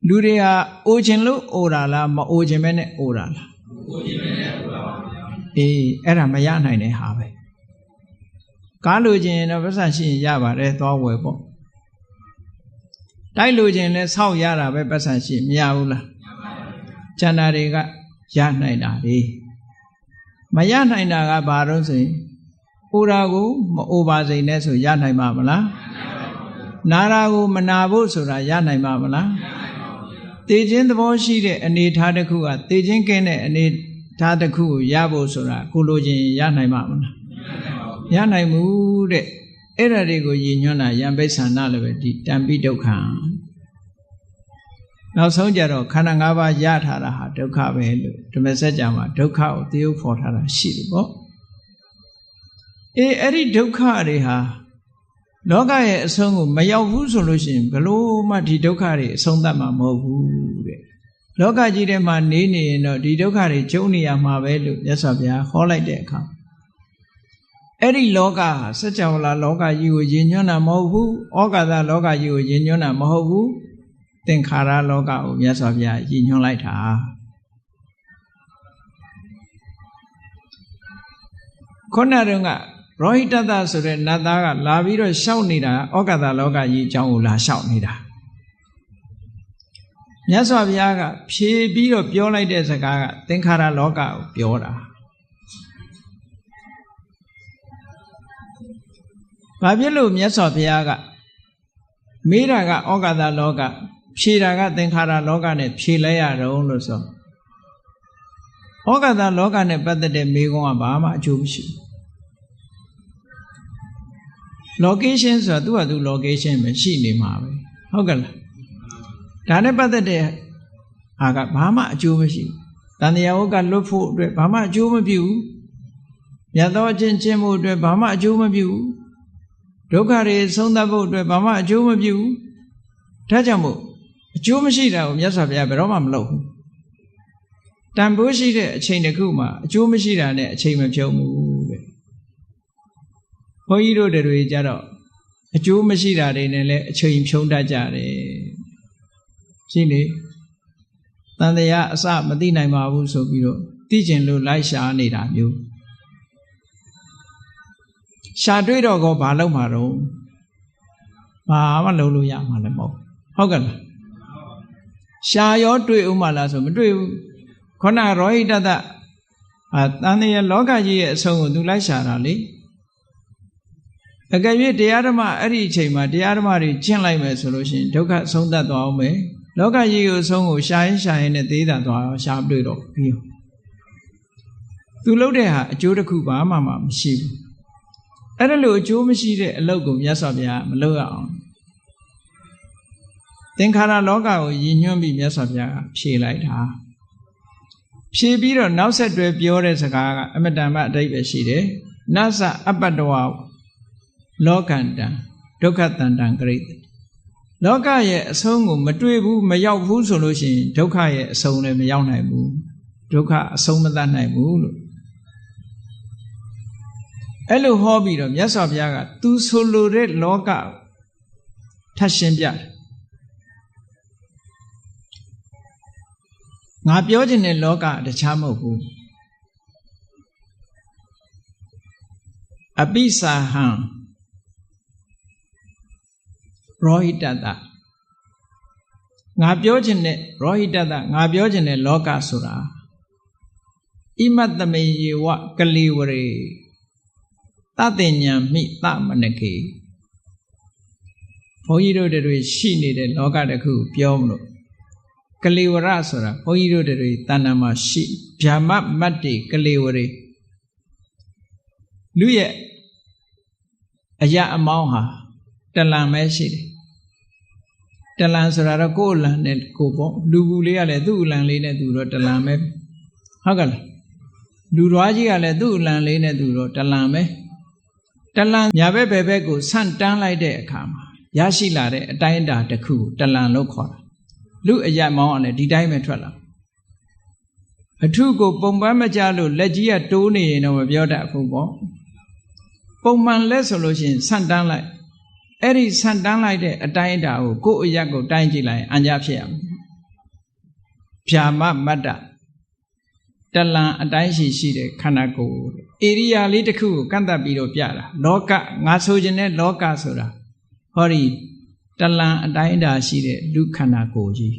လူတွေဟာအိုခြင်းလို့အိုတာလားမအိုခြင်းပဲနဲ့အိုတာလားအိုခြင်းပဲနဲ့အိုတာပါဗျာအေးအဲ့ဒါမရနိုင်တဲ့ဟာပဲကားလိုခြင်းတော့ပတ်စံရှိရင်ရပါတယ်သွားဝယ်ပေါ့တိုက်လိုခြင်းလဲဆောက်ရတာပဲပတ်စံရှိမရဘူးလားကျန်တာတွေကရနိုင်တာလေမရနိုင်တာကဘာလို့ဆိုရင်အိုတာကိုမအိုပါစိန်နဲ့ဆိုရနိုင်မှာမလားနာတာကိုမနာဖို့ဆိုတာရနိုင်မှာမလားတေခြင်းသဘောရှိတဲ့အနေထားတစ်ခုကတေခြင်းကင်းတဲ့အနေထားတစ်ခုကိုရဖို့ဆိုတာကိုလိုချင်ရနိုင်မှာမလားရနိုင်မှုတဲ့အဲ့ဒါတွေကိုရည်ညွှန်းတာယံပိဿန္နလည်းပဲဒီတံပိဒုက္ခနောက်ဆုံးကြတော့ခန္ဓာ၅ပါးရထားတာဟာဒုက္ခပဲလို့ဓမ္မစကြာမှာဒုက္ခကိုသရုပ်ဖော်ထားတာရှိတယ်ပေါ့အဲ့ဒီဒုက္ခတွေဟာလောကရဲ့အဆုံးကိုမရောက်ဘူးဆိုလို့ရှိရင်ဘလို့မှဒီဒုက္ခတွေအဆုံးသတ်မှာမဟုတ်ဘူးတဲ့လောကကြီးထဲမှာနေနေရင်တော့ဒီဒုက္ခတွေကျုံနေရမှာပဲလို့မြတ်စွာဘုရားဟောလိုက်တဲ့အခါအဲ့ဒီလောကဟာစัจ java လာလောကကြီးကိုယဉ်ညွှန်းတာမဟုတ်ဘူးဩကာသလောကကြီးကိုယဉ်ညွှန်းတာမဟုတ်ဘူးသင်္ခါရလောကကိုမြတ်စွာဘုရားယဉ်ညွှန်းလိုက်တာခုနတုန်းကရောဟိတတဆိုတဲ့နတ်သားကလာပြီးတော့ရှောက်နေတာဩကာသလောကကြီးအကြောင်းကိုလာရှောက်နေတာမြတ်စွာဘုရားကဖြေပြီးတော့ပြောလိုက်တဲ့စကားကသင်္ခါရလောကကိုပြောတာဘာဖြစ်လို့မြတ်စွာဘုရားကမေးတာကဩကာသလောကဖြေတာကသင်္ခါရလောကနဲ့ဖြေလိုက်ရတော့လို့ဆိုဩကာသလောကနဲ့ပတ်သက်တဲ့မေးခွန်းကဘာမှအကျိုးမရှိဘူး location ဆိုတာသူ့ဟာသူ location ပဲရှိနေမှာပဲဟုတ်ကဲ့လားဒါနဲ့ပတ်သက်တဲ့ဟာကဘာမှအကျိုးမရှိဘူးတန်တရားဝကလွတ်ဖို့အတွက်ဘာမှအကျိုးမပြုဘူးမြတ်သောအချင်းချင်းမှုအတွက်ဘာမှအကျိုးမပြုဘူးဒုက္ခတွေဆုံးသတ်ဖို့အတွက်ဘာမှအကျိုးမပြုဘူးဒါကြောင့်မို့အကျိုးမရှိတာကိုမြတ်စွာဘုရားဘယ်တော့မှမလုပ်ဘူးတန်ဖိုးရှိတဲ့အချိန်တစ်ခုမှာအကျိုးမရှိတာနဲ့အချိန်မဖြုံးဘူးတဲ့ဘုန်းကြီးတို့တွေကြတော့အကျိုးမရှိတာတွေနဲ့လည်းအချိန်ဖြုံးတတ်ကြတယ်ရှိလေတန်တရားအစမသိနိုင်ပါဘူးဆိုပြီးတော့သိကျင်လို့လိုက်ရှာနေတာမျိုးရှာတွေ့တော့ကောဘာလုပ်မှာတော့ဘာမှလုပ်လို့ရမှာလည်းမဟုတ်ဟုတ်ကဲ့လားရှာရောတွေ့ဦးမှာလားဆိုမတွေ့ဘူးခေါဏရောဟိတတတန်တရားလောကကြီးရဲ့အဆုံးကိုသူလိုက်ရှာတာလေအကယ်၍တရားဓမ္မအဲ့ဒီအချိန်မှာတရားဓမ္မတွေကျင့်လိုက်မယ်ဆိုလို့ရှိရင်ဒုက္ခဆုံးသတ်သွားအောင်မယ်လောကကြီးကိုအဆုံးကိုရှာရင်နဲ့သေးတာသွားအောင်ရှာမတွေ့တော့ပြီးရောသူလုပ်တဲ့ဟာအကျိုးတစ်ခုဘာမှမရှိဘူးအဲ့ဒါလို့အကျိုးမရှိတဲ့အလုပ်ကိုမြတ်စွာဘုရားမလုပ်ရအောင်သင်္ခါရလောကကိုရည်ညွှန်းပြီးမြတ်စွာဘုရားကဖြေလိုက်တာဖြေပြီးတော့နောက်ဆက်တွဲပြောတဲ့စကားကအမတန်မှအဓိပ္ပာယ်ရှိတယ်နသအပတ္တဝလောကန္တံဒုက္ခတန္တံဂရိတလောကရဲ့အဆုံးကိုမတွေ့ဘူးမရောက်ဘူးဆိုလို့ရှိရင်ဒုက္ခရဲ့အဆုံးလည်းမရောက်နိုင်ဘူးဒုက္ခအဆုံးမသတ်နိုင်ဘူးလို့အဲ့လိုဟောပြီးတော့မြတ်စွာဘုရားကသူဆိုလိုတဲ့လောကထပ်ရှင်းပြတယ်ငါပြောချင်တဲ့လောကတခြားမဟုတ်ဘူးအပိစာဟံရောဟိတတငါပြောချင်တဲ့ရောဟိတတငါပြောချင်တဲ့လောကဆိုတာဣမတ္တမေယေဝကလိဝရေတတေညံမိသမနကေဘုန်းကြီးတို့တွေရှိနေတဲ့လောကတစ်ခုပြောမလို့ကလိဝရဆိုတာဘုန်းကြီးတို့တွေတဏ္ဍာမှာရှိဗျာမမတ္တိကလိဝရေလူရဲ့အရာအမောင်းဟာတလံပဲရှိတယ်တလံဆိုတာတော့ကိုယ်အလံနဲ့ကိုပေါ့လူဘူးလေးကလည်းသူ့အလံလေးနဲ့သူတော့တလံပဲဟုတ်ကဲ့လားလူတော်ကြီးကလည်းသူ့အလံလေးနဲ့သူတော့တလံပဲတလံညာဘက်ဘက်ဘက်ကိုဆန့်တန်းလိုက်တဲ့အခါမှာရရှိလာတဲ့အတိုင်းအတာတစ်ခုတလံလို့ခေါ်တာလူအရာမောင်းကလည်းဒီတိုင်းပဲထွက်လာအထုကိုပုံပန်းမကြလို့လက်ကြီးကတိုးနေရင်တော့မပြောတတ်ဘူးပေါ့ပုံမှန်လက်ဆိုလို့ရှိရင်ဆန့်တန်းလိုက်အဲ့ဒီဆန့်တန်းလိုက်တဲ့အတိုင်းအတာကိုကိုယ့်အရာကိုတိုင်းကြည့်လိုက်အံကြဖြစ်ရမယ် ဖြာမမတ္တတလံအတိုင်းရှိတဲ့ခန္ဓာကိုယ်ဧရိယာလေးတစ်ခုကိုကန့်သတ်ပြီးတော့ပြတာလောကငါဆိုခြင်းနဲ့လောကဆိုတာဟောဒီတလံအတိုင်းအတာရှိတဲ့လူခန္ဓာကိုယ်ကြီး